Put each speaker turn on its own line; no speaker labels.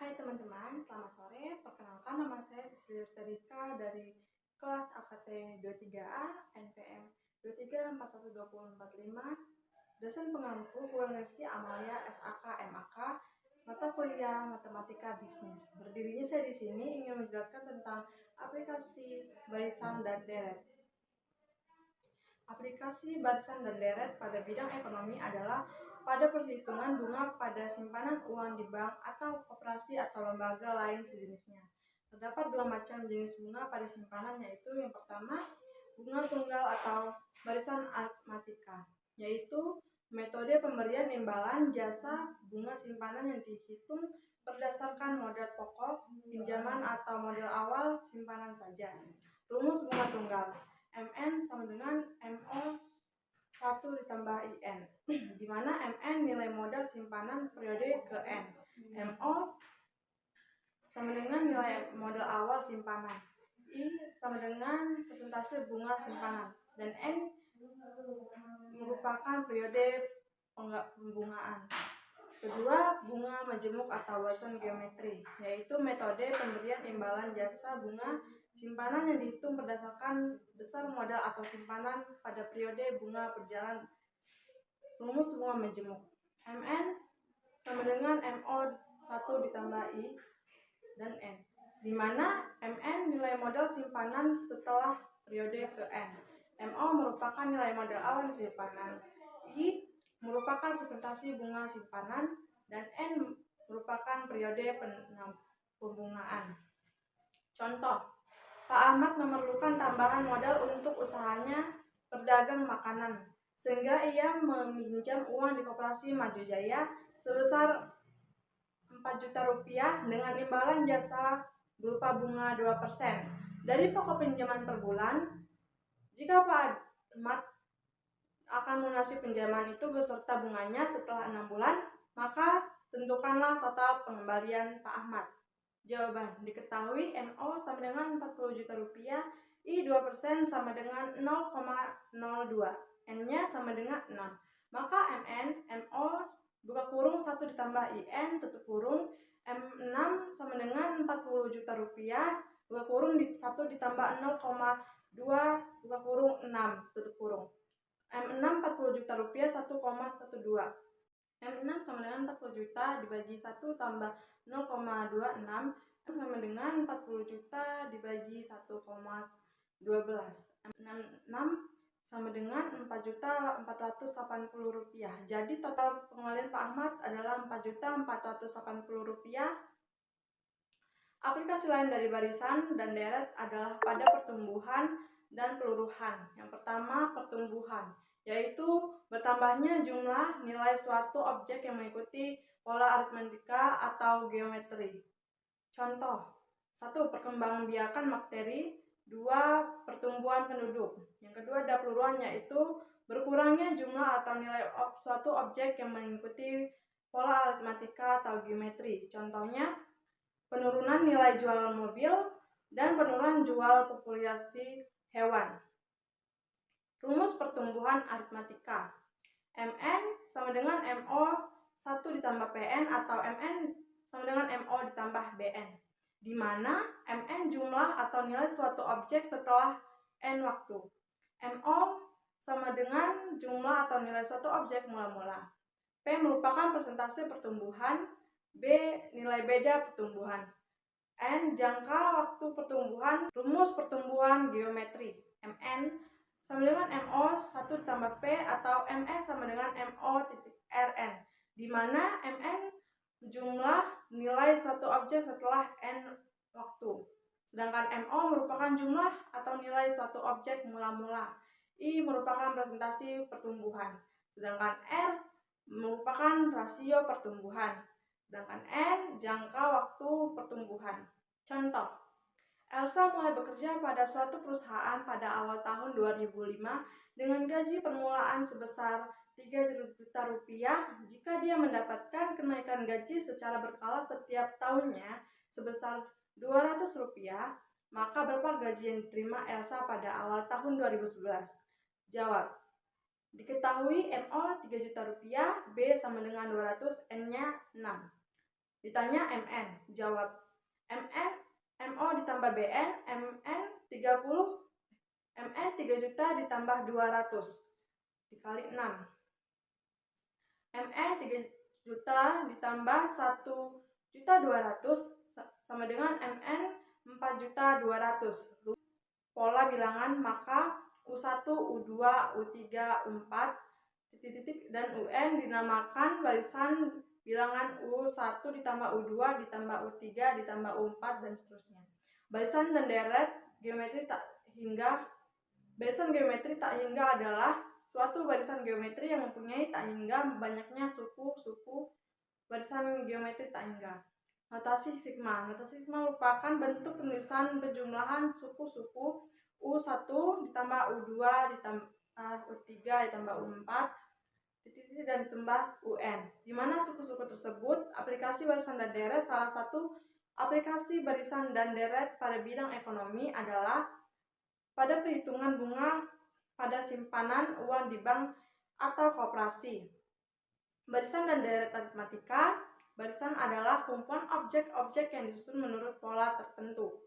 Hai teman-teman, selamat sore. Perkenalkan, nama saya Sri Rika dari kelas AKT 23A NPM 23412045. Dosen pengampu Wulan Reski Amalia SAK MAK, mata kuliah Matematika Bisnis. Berdirinya saya di sini ingin menjelaskan tentang aplikasi barisan dan deret. Aplikasi barisan dan deret pada bidang ekonomi adalah pada perhitungan bunga pada simpanan uang di bank atau koperasi atau lembaga lain sejenisnya. Terdapat dua macam jenis bunga pada simpanan, yaitu yang pertama bunga tunggal atau barisan aritmatika, yaitu metode pemberian imbalan jasa bunga simpanan yang dihitung berdasarkan modal pokok pinjaman atau modal awal simpanan saja. Rumus bunga tunggal MN sama dengan MO 1 ditambah IN, di mana MN nilai modal simpanan periode ke N, MO sama dengan nilai modal awal simpanan, I sama dengan persentase bunga simpanan, dan N merupakan periode pembungaan. Kedua, bunga majemuk atau barisan geometri, yaitu metode pemberian imbalan jasa bunga simpanan yang dihitung berdasarkan besar modal atau simpanan pada periode bunga berjalan. Rumus bunga majemuk MN sama dengan MO 1 ditambah I dan N, di mana MN nilai modal simpanan setelah periode ke N, MO merupakan nilai modal awal simpanan, I merupakan presentasi bunga simpanan, dan N merupakan periode pembungaan. Contoh, Pak Ahmad memerlukan tambahan modal untuk usahanya berdagang makanan, sehingga ia meminjam uang di Koperasi Maju Jaya sebesar 4 juta rupiah dengan imbalan jasa berupa bunga 2% dari pokok pinjaman per bulan. Jika Pak Ahmad akan melunasi pinjaman itu beserta bunganya setelah 6 bulan, maka tentukanlah total pengembalian Pak Ahmad. Jawaban, diketahui MO sama dengan 40 juta rupiah, I 2% sama dengan 0,02, N-nya sama dengan 6. Maka MN, MO buka kurung 1 ditambah IN tutup kurung, M6 sama dengan 40 juta rupiah, buka kurung 1 ditambah 0,2 buka kurung 6 tutup kurung. M6 40 juta rupiah 1,12. M6 sama dengan 40 juta dibagi 1 tambah 0,26 sama dengan 40 juta dibagi 1,12. M6 sama dengan 4 juta 480 rupiah. Jadi total pengembalian Pak Ahmad adalah 4 juta 480 rupiah. Aplikasi lain dari barisan dan deret adalah pada pertumbuhan dan peluruhan. Yang pertama, pertumbuhan, yaitu bertambahnya jumlah nilai suatu objek yang mengikuti pola aritmatika atau geometri. Contoh, 1. Perkembangbiakan bakteri. 2. Pertumbuhan penduduk. Yang kedua, ada peluruhan, yaitu berkurangnya jumlah atau nilai suatu objek yang mengikuti pola aritmatika atau geometri. Contohnya, penurunan nilai jual mobil dan penurunan jual populasi hewan. Rumus pertumbuhan aritmatika MN sama dengan MO 1 ditambah PN atau MN sama dengan MO ditambah BN, di mana MN jumlah atau nilai suatu objek setelah N waktu, MO sama dengan jumlah atau nilai suatu objek mula-mula, P merupakan persentase pertumbuhan, B nilai beda pertumbuhan, N jangka waktu pertumbuhan. Rumus pertumbuhan geometri MN sama dengan MO 1 ditambah P atau MN sama dengan MO titik RN, di mana MN jumlah nilai suatu objek setelah N waktu, sedangkan MO merupakan jumlah atau nilai suatu objek mula-mula, I merupakan presentasi pertumbuhan, sedangkan R merupakan rasio pertumbuhan, sedangkan N jangka waktu pertumbuhan. Contoh, Elsa mulai bekerja pada suatu perusahaan pada awal tahun 2005 dengan gaji permulaan sebesar 3 juta rupiah. Jika dia mendapatkan kenaikan gaji secara berkala setiap tahunnya sebesar 200 rupiah, maka berapa gaji yang diterima Elsa pada awal tahun 2011? Jawab, diketahui MO 3 juta rupiah, B sama dengan 200, N-nya 6. Ditanya MN, jawab MN, MO ditambah BN, MN 30, MN 3 juta ditambah 200 dikali 6. MN 3 juta ditambah 1.200.000 sama dengan MN 4.200.000. Pola bilangan, maka U1, U2, U3, U4, titik-titik, dan UN dinamakan barisan bilangan U1 ditambah U2 ditambah U3 ditambah U4 dan seterusnya. Barisan dan deret geometri tak hingga. Barisan geometri tak hingga adalah suatu barisan geometri yang mempunyai tak hingga banyaknya suku-suku barisan geometri tak hingga. Notasi sigma. Notasi sigma merupakan bentuk penulisan penjumlahan suku-suku U1 ditambah U2 ditambah U3 ditambah U4 titik dan ditambah UN, di mana suku-suku tersebut aplikasi barisan dan deret. Salah satu aplikasi barisan dan deret pada bidang ekonomi adalah pada perhitungan bunga pada simpanan uang di bank atau koperasi. Barisan dan deret aritmatika. Barisan adalah kumpulan objek-objek yang disusun menurut pola tertentu.